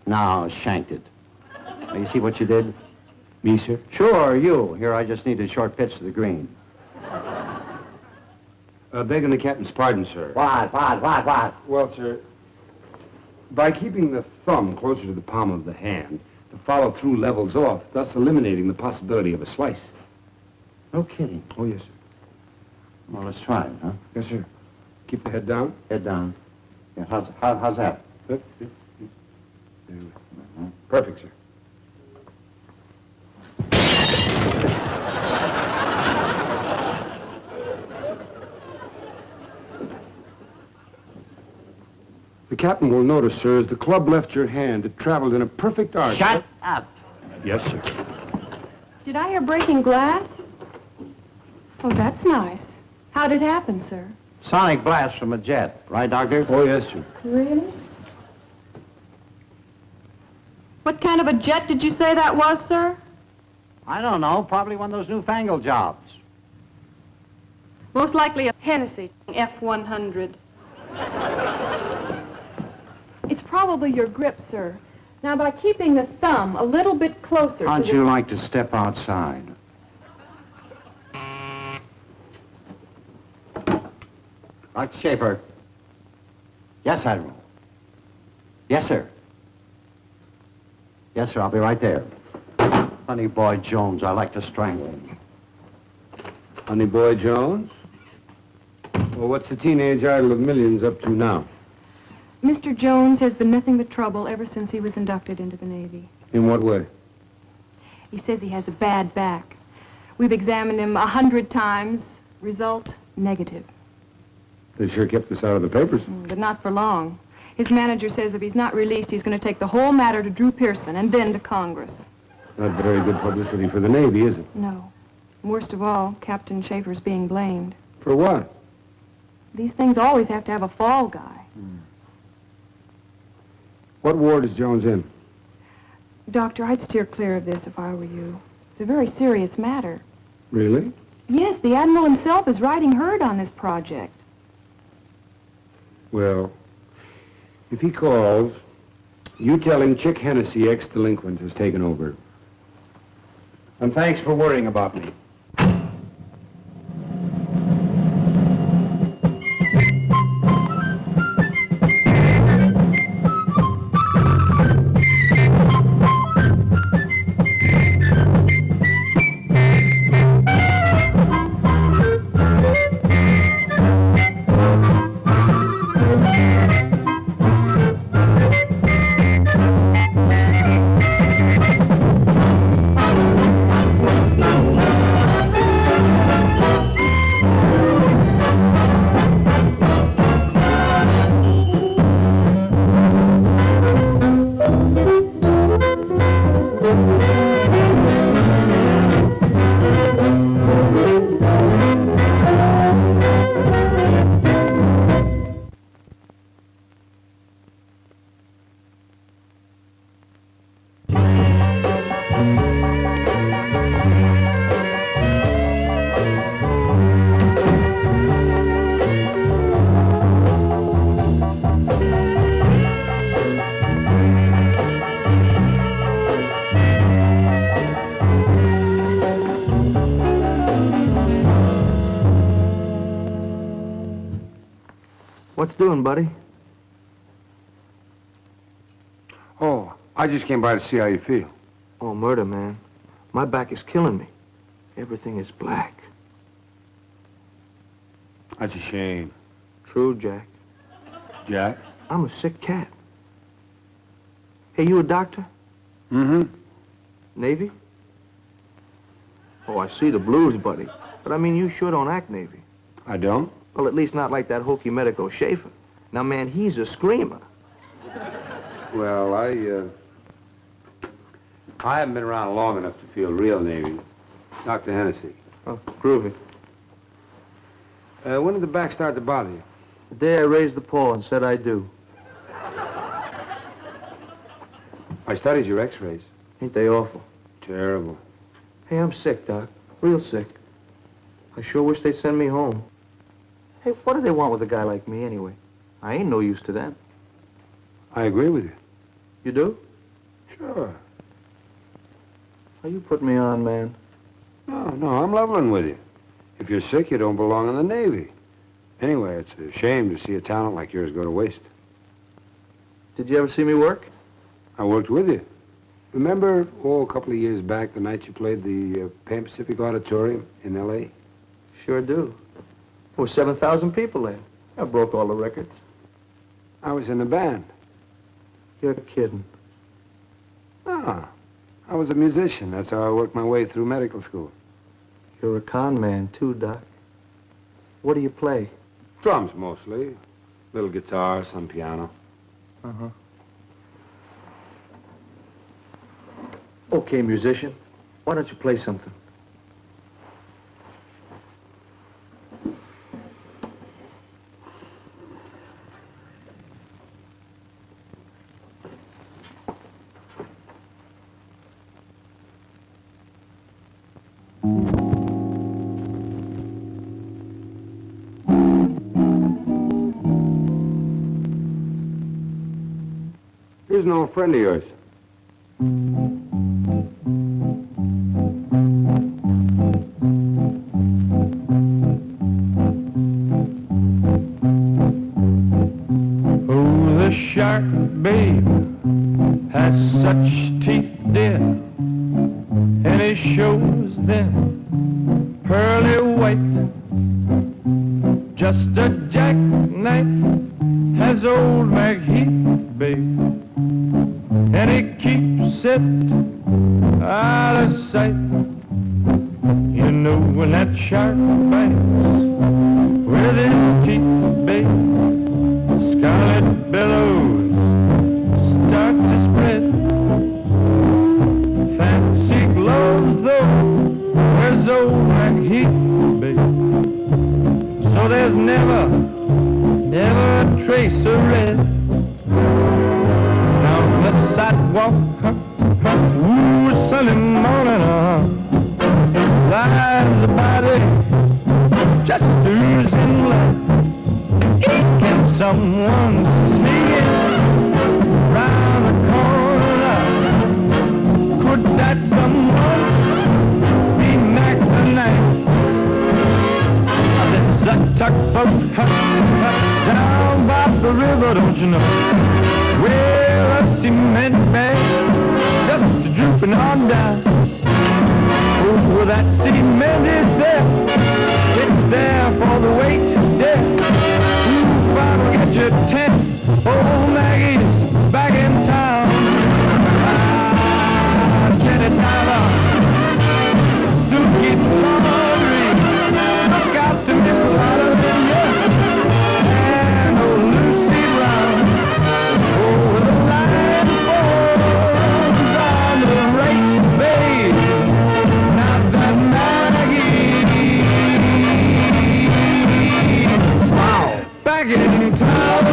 No, shanked it. Now, you see what you did? Me, sir? Sure, you. Here, I just need a short pitch to the green. Begging the captain's pardon, sir. What? Well, sir, by keeping the thumb closer to the palm of the hand, the follow-through levels off, thus eliminating the possibility of a slice. No kidding. Oh, yes, sir. Well, let's try it, huh? Yes, sir. Keep the head down. Head down. Yeah, how's that? There we go. Perfect, sir. The captain will notice, sir, as the club left your hand, it traveled in a perfect arc. Shut up. Yes, sir. Did I hear breaking glass? Oh, that's nice. How'd it happen, sir? Sonic blast from a jet. Right, Doctor? Oh, yes, sir. Really? What kind of a jet did you say that was, sir? I don't know. Probably one of those newfangled jobs. Most likely a Hennessey F-100. It's probably your grip, sir. Now, by keeping the thumb a little bit closer How'd to you like to step outside? Dr. Schaefer. Yes, Admiral. Yes, sir. Yes, sir, I'll be right there. Honey Boy Jones, I like to strangle him. Honey Boy Jones? Well, what's the teenage idol of millions up to now? Mr. Jones has been nothing but trouble ever since he was inducted into the Navy. In what way? He says he has a bad back. We've examined him 100 times. Result, negative. They sure kept this out of the papers. But not for long. His manager says if he's not released, he's going to take the whole matter to Drew Pearson and then to Congress. Not very good publicity for the Navy, is it? No. Worst of all, Captain Schaefer's being blamed. For what? These things always have to have a fall guy. What ward is Jones in? Doctor, I'd steer clear of this if I were you. It's a very serious matter. Really? Yes, the Admiral himself is riding herd on this project. Well, if he calls, you tell him Chick Hennessey, ex-delinquent, has taken over. And thanks for worrying about me. What's doing, buddy? Oh, I just came by to see how you feel. Oh, murder, man. My back is killing me. Everything is black. That's a shame. True, Jack. Jack? I'm a sick cat. Hey, you a doctor? Mm-hmm. Navy? Oh, I see the blues, buddy. But I mean, you sure don't act Navy. I don't? Well, at least not like that hokey medico Schaefer. Now, man, he's a screamer. Well, I haven't been around long enough to feel real Navy. Dr. Hennessey. Oh, groovy. When did the back start to bother you? The day I raised the paw and said I do. I studied your x-rays. Ain't they awful? Terrible. Hey, I'm sick, Doc. Real sick. I sure wish they'd send me home. Hey, what do they want with a guy like me, anyway? I ain't no use to them. I agree with you. You do? Sure. Are you putting me on, man? No, I'm leveling with you. If you're sick, you don't belong in the Navy. Anyway, it's a shame to see a talent like yours go to waste. Did you ever see me work? I worked with you. Remember, a couple of years back, the night you played the Pan Pacific Auditorium in L.A.? Sure do. There were 7,000 people there. I broke all the records. I was in the band. You're kidding. Ah, I was a musician. That's how I worked my way through medical school. You're a con man, too, Doc. What do you play? Drums, mostly. Little guitar, some piano. Uh-huh. Okay, musician. Why don't you play something? Here's an old friend of yours. Oh, the shark, babe, has such teeth, dear, and it shows them pearly white. Just a jackknife has old MacHeath, babe, and he keeps it out of sight. You know when that shark bites with his teeth, babe, scarlet billows start to spread. Fancy gloves, though, where's old MacHeath, babe? So there's never a trace of red. Down the sidewalk, ooh, Sunday morning, lies a body just oozing blood. Can someone sneaking round the corner? Could that someone be Mac tonight? There's a tugboat down by the river, don't you know, where a cement bag just drooping on down. Oh, that cement is there, it's there for the weight to death. I'll get your tent, old Maggie's back in town. Ah, Jenny Tyler, Suki Tawdry, look out to Miss Lottery, yeah, and old Lucy Brown. Oh, the line falls on the right, babe, not that Maggie. Wow, back in town.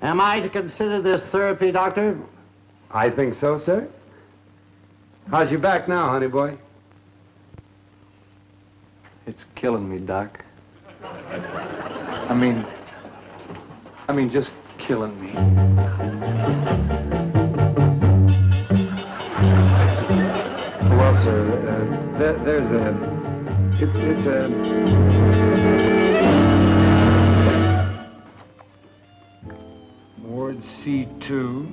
Am I to consider this therapy, Doctor? I think so, sir. How's your back now, honey boy? It's killing me, Doc. I mean, just killing me. Well, sir, there's a... It's a... Ward C2.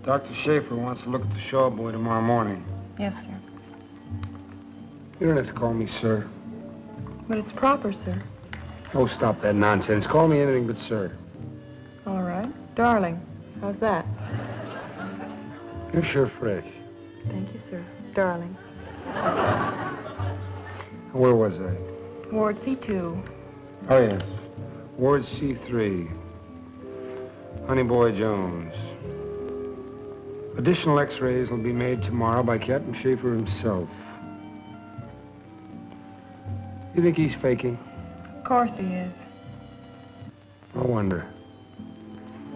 Dr. Schaefer wants to look at the Shaw boy tomorrow morning. Yes, sir. You don't have to call me sir. But it's proper, sir. Oh, stop that nonsense. Call me anything but sir. All right. Darling. How's that? You're sure fresh. Thank you, sir. Darling. Where was I? Ward C2. Oh, yes. Ward C3. Honey Boy Jones. Additional x-rays will be made tomorrow by Captain Schaefer himself. You think he's faking? Of course he is. I wonder.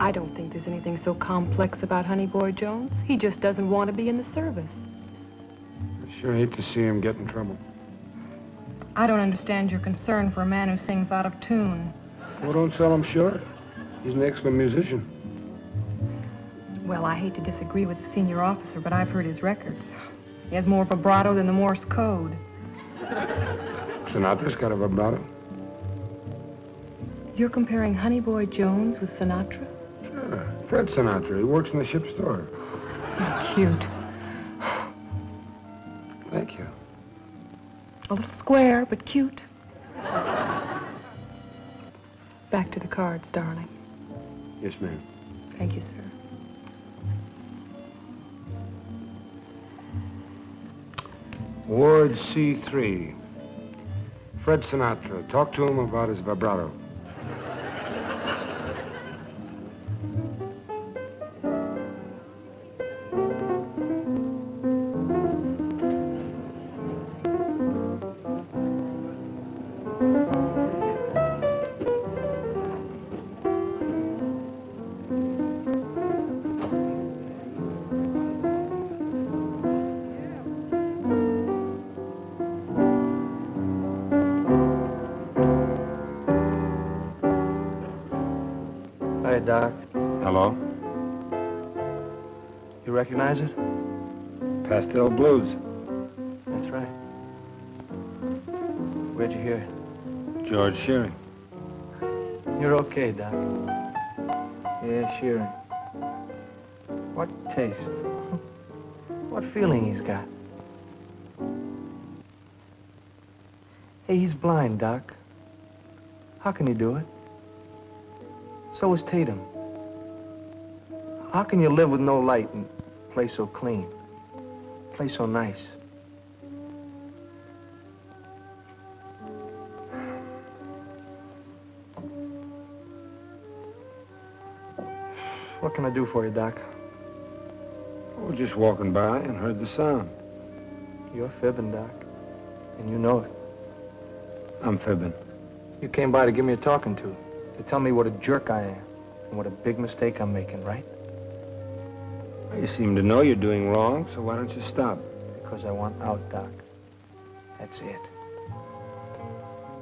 I don't think there's anything so complex about Honey Boy Jones. He just doesn't want to be in the service. I sure hate to see him get in trouble. I don't understand your concern for a man who sings out of tune. Well, don't sell him short. He's an excellent musician. Well, I hate to disagree with the senior officer, but I've heard his records. He has more vibrato than the Morse code. Sinatra's got a vibrato. You're comparing Honey Boy Jones with Sinatra? Sure. Fred Sinatra. He works in the ship store. Cute. Thank you. A little square, but cute. Back to the cards, darling. Yes, ma'am. Thank you, sir. Ward C3. Fred Sinatra. Talk to him about his vibrato. Hi, Doc. Hello? You recognize it? Pastel Blues. That's right. Where'd you hear it? George Shearing. You're okay, Doc. Yeah, Shearing. What taste? What feeling he's got? Hey, he's blind, Doc. How can he do it? So is Tatum. How can you live with no light and play so clean? Play so nice? What can I do for you, Doc? I was just walking by and heard the sound. You're fibbing, Doc. And you know it. I'm fibbing. You came by to give me a talking to tell me what a jerk I am and what a big mistake I'm making, right? You seem to know you're doing wrong, so why don't you stop? Because I want out, Doc. That's it.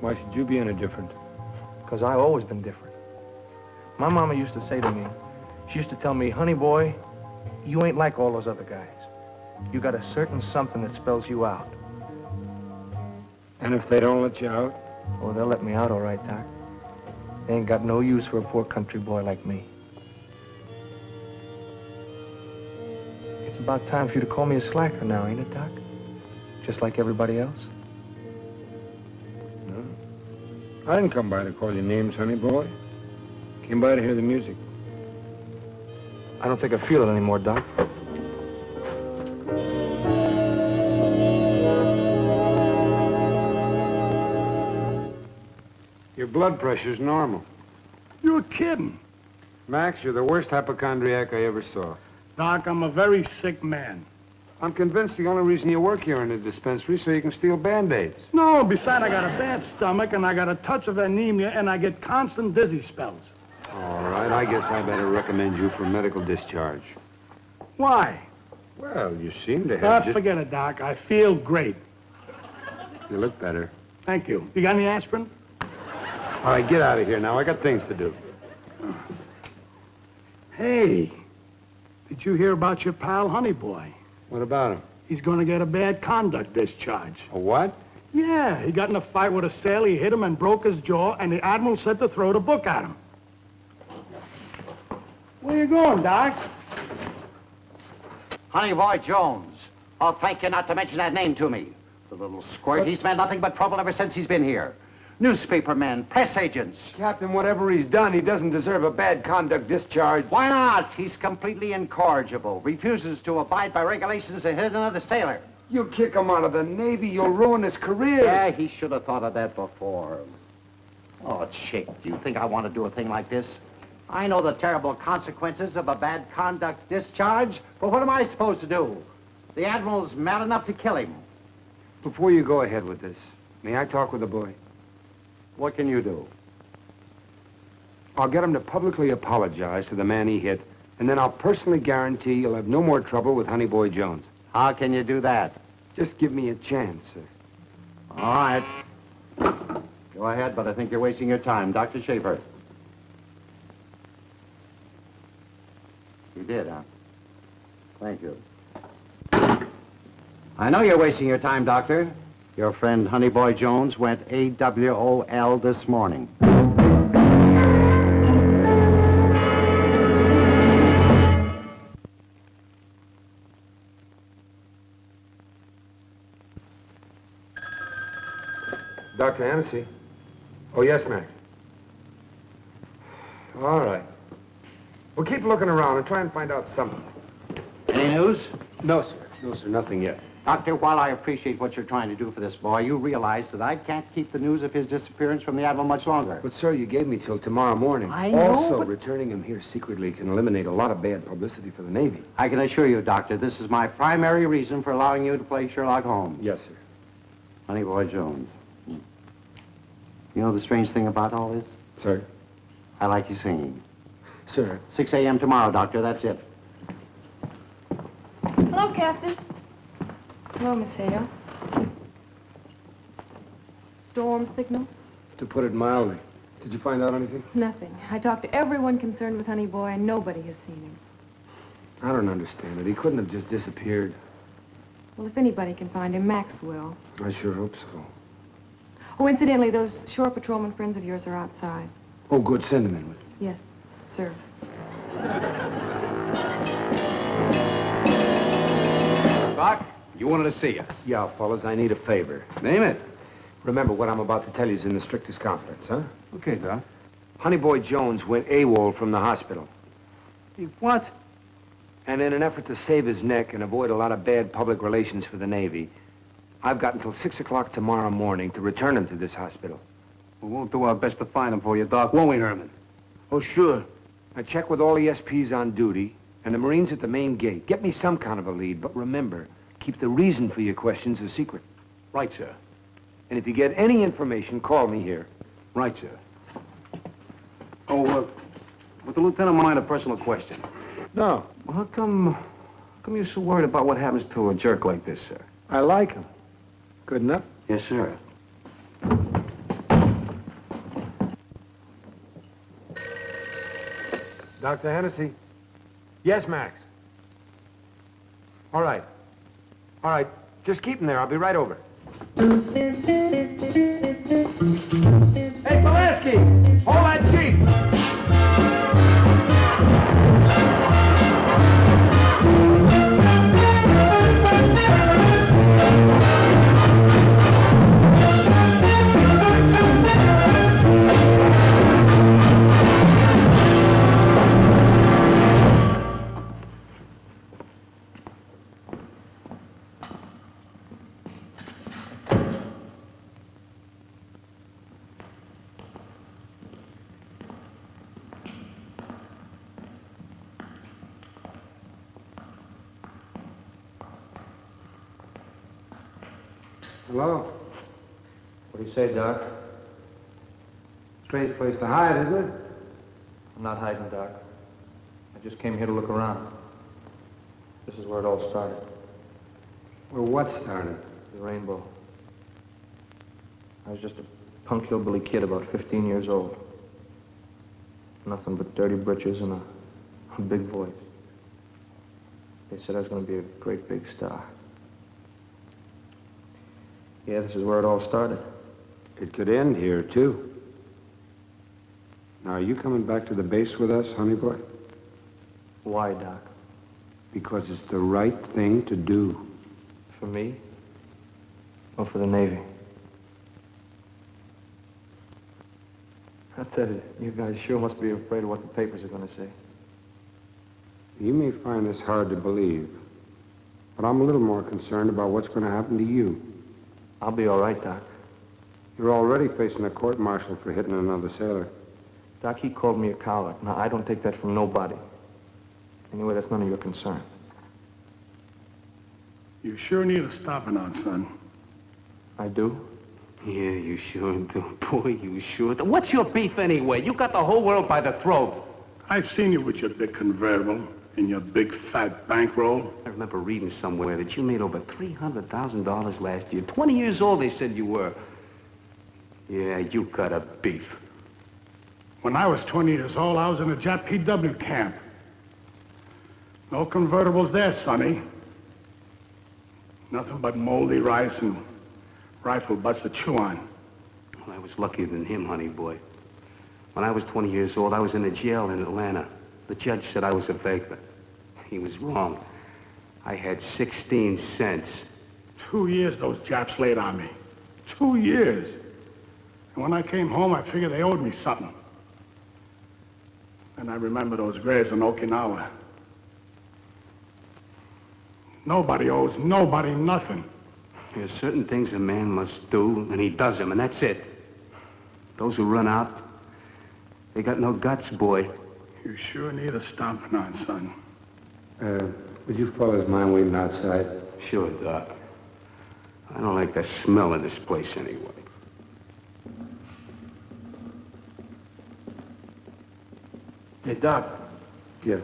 Why should you be any different? Because I've always been different. My mama used to say to me, she used to tell me, honey boy, you ain't like all those other guys. You got a certain something that spells you out. And if they don't let you out? Oh, they'll let me out all right, Doc. They ain't got no use for a poor country boy like me. It's about time for you to call me a slacker now, ain't it, Doc? Just like everybody else? No. I didn't come by to call you names, honey boy. Came by to hear the music. I don't think I feel it anymore, Doc. Your blood pressure's normal. You're kidding. Max, you're the worst hypochondriac I ever saw. Doc, I'm a very sick man. I'm convinced the only reason you work here in the dispensary is so you can steal Band-Aids. No, besides, I got a bad stomach, and I got a touch of anemia, and I get constant dizzy spells. All right, I guess I better recommend you for medical discharge. Why? Well, you seem to have Forget it, Doc. I feel great. You look better. Thank you. You got any aspirin? All right, get out of here now. I got things to do. Hey, did you hear about your pal, Honey Boy? What about him? He's going to get a bad conduct discharge. A what? Yeah, he got in a fight with a sailor, he hit him and broke his jaw, and the Admiral said to throw the book at him. Where you going, Doc? Honey Boy Jones. I'll thank you not to mention that name to me. The little squirt, he's meant nothing but trouble ever since he's been here. Newspaper men, press agents. Captain, whatever he's done, he doesn't deserve a bad conduct discharge. Why not? He's completely incorrigible, refuses to abide by regulations and hit another sailor. You kick him out of the Navy, you'll ruin his career. Yeah, he should have thought of that before. Oh, Chick, do you think I want to do a thing like this? I know the terrible consequences of a bad conduct discharge, but what am I supposed to do? The Admiral's mad enough to kill him. Before you go ahead with this, may I talk with the boy? What can you do? I'll get him to publicly apologize to the man he hit, and then I'll personally guarantee you'll have no more trouble with Honey Boy Jones. How can you do that? Just give me a chance, sir. All right. Go ahead, but I think you're wasting your time. Dr. Schaefer. You did, huh? Thank you. I know you're wasting your time, Doctor. Your friend Honey Boy Jones went AWOL this morning. Dr. Hennessey? Oh, yes, Max. All right. Well, keep looking around and try and find out something. Any news? No, sir. No, sir, nothing yet. Doctor, while I appreciate what you're trying to do for this boy, you realize that I can't keep the news of his disappearance from the Admiral much longer. But, sir, you gave me till tomorrow morning. I know, Also, but- returning him here secretly can eliminate a lot of bad publicity for the Navy. I can assure you, Doctor, this is my primary reason for allowing you to play Sherlock Holmes. Yes, sir. Honey Boy Jones. You know the strange thing about all this? Sir? I like you singing. Sir? 6 a.m. tomorrow, Doctor, that's it. Hello, Captain. Hello, Miss Hale. Storm signal? To put it mildly. Did you find out anything? Nothing. I talked to everyone concerned with Honey Boy, and nobody has seen him. I don't understand it. He couldn't have just disappeared. Well, if anybody can find him, Max will. I sure hope so. Oh, incidentally, those shore patrolman friends of yours are outside. Oh, good. Send him in. Yes, sir. Doc, you wanted to see us. Yeah, fellas, I need a favor. Name it. Remember, what I'm about to tell you is in the strictest confidence, huh? Okay, Doc. Honey Boy Jones went AWOL from the hospital. What? And in an effort to save his neck and avoid a lot of bad public relations for the Navy, I've got until 6 o'clock tomorrow morning to return him to this hospital. We won't do our best to find him for you, Doc, won't we, Herman? Oh, sure. Now check with all the SPs on duty and the Marines at the main gate. Get me some kind of a lead, but remember, keep the reason for your questions a secret. Right, sir. And if you get any information, call me here. Right, sir. Oh, with the lieutenant mind, a personal question. No, Well, how come you're so worried about what happens to a jerk like this, sir? I like him. Good enough? Yes, sir. Dr. Hennessey? Yes, Max. All right. All right. Just keep him there. I'll be right over. Hey, Pulaski! Hold that jeep! Hello? What do you say, Doc? Strange place to hide, isn't it? I'm not hiding, Doc. I just came here to look around. This is where it all started. Well, what started? The rainbow. I was just a punk hillbilly kid about 15 years old. Nothing but dirty britches and a big voice. They said I was going to be a great big star. Yeah, this is where it all started. It could end here, too. Now, are you coming back to the base with us, honey boy? Why, Doc? Because it's the right thing to do. For me? Or for the Navy? I tell you, you guys sure must be afraid of what the papers are going to say. You may find this hard to believe, but I'm a little more concerned about what's going to happen to you. I'll be all right, Doc. You're already facing a court-martial for hitting another sailor. Doc, he called me a coward. Now, I don't take that from nobody. Anyway, that's none of your concern. You sure need a stopping on, son. I do? Yeah, you sure do. Boy, you sure do. What's your beef anyway? You got the whole world by the throat. I've seen you with your big convertible and your big fat bankroll. I remember reading somewhere that you made over $300,000 last year. 20 years old, they said you were. Yeah, you got a beef. When I was 20 years old, I was in a Jap PW camp. No convertibles there, Sonny. Nothing but moldy rice and rifle butts to chew on. Well, I was luckier than him, honey boy. When I was 20 years old, I was in a jail in Atlanta. The judge said I was a faker. He was wrong. I had 16 cents. 2 years those Japs laid on me. 2 years. And when I came home, I figured they owed me something. And I remember those graves in Okinawa. Nobody owes nobody nothing. There's certain things a man must do, and he does them, and that's it. Those who run out, they got no guts, boy. You sure need a stomping on, son. Would you fellas mind waiting outside? Sure, Doc. I don't like the smell of this place anyway. Hey, Doc. Yeah.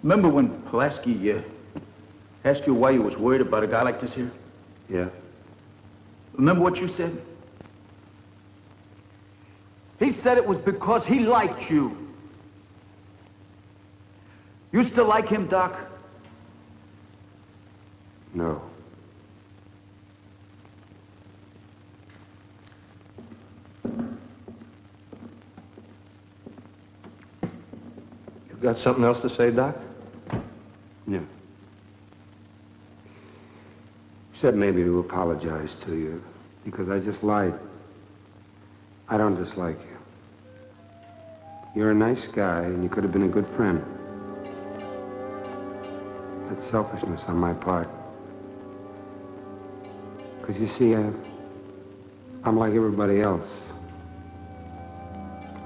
Remember when Pulaski asked you why you was worried about a guy like this here? Yeah. Remember what you said? He said it was because he liked you. You still like him, Doc? No. You got something else to say, Doc? Yeah. Except maybe to apologize to you, because I just lied. I don't dislike you. You're a nice guy, and you could have been a good friend. That's selfishness on my part. Because you see, I'm like everybody else.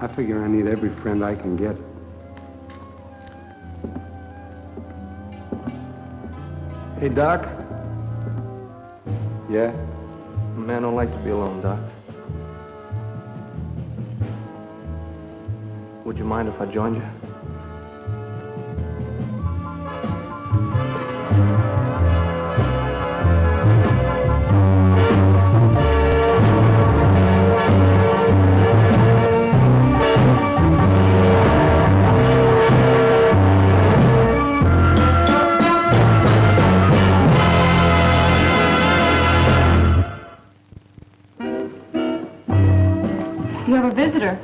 I figure I need every friend I can get. Hey, Doc. Yeah? A man don't like to be alone, Doc. Would you mind if I joined you? You have a visitor.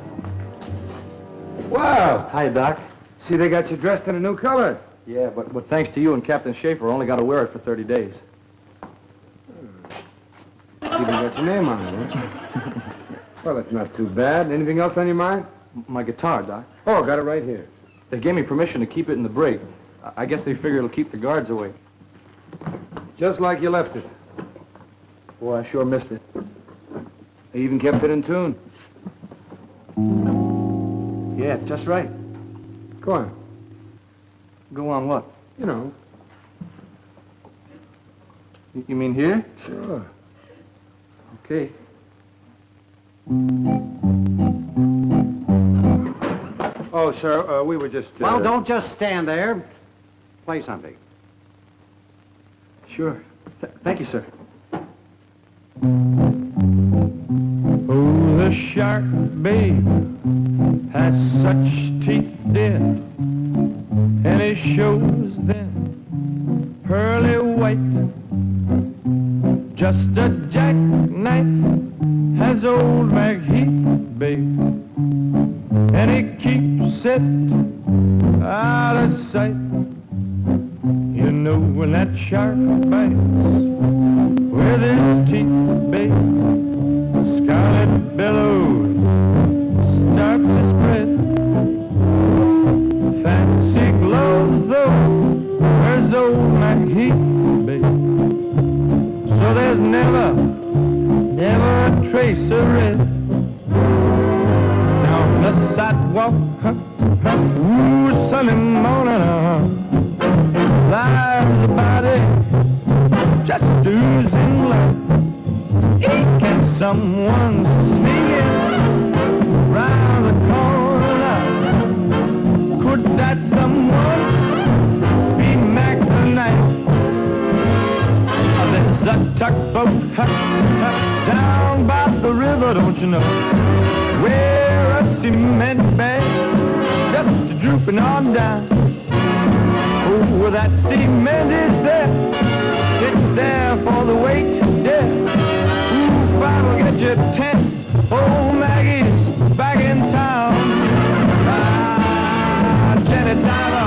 Wow! Hi, Doc. See, they got you dressed in a new color. Yeah, but thanks to you and Captain Schaefer, I only got to wear it for 30 days. Even got your name on it, huh? Well, that's not too bad. Anything else on your mind? My guitar, Doc. Oh, got it right here. They gave me permission to keep it in the brig. I guess they figure it'll keep the guards away. Just like you left it. Boy, I sure missed it. They even kept it in tune. Yeah, it's just right. Go on. Go on what? You know. You mean here? Sure. Okay. Oh, sir, we were just... Well, don't just stand there. Play something. Sure. Thank you, sir. Oh, the shark, babe, has such teeth, dear, and it shows them pearly white. Just a jackknife has old MacHeath, babe, and it keeps it out of sight. You know when that shark bites with his teeth, babe, scarlet billows start to spread. Fancy gloves, though, where's old MacHeath, babe? So there's never a trace of red. Down the sidewalk, ooh, Sunday morning, there's a body just oozing life. He can 1 be Mac tonight. There's a tugboat down by the river, don't you know, where a cement bag just drooping on down. Oh, that cement is there, it's there for the weight to death. Ooh, five will get you 10. Oh, Maggie's back in town. Ah, Jenny Diver.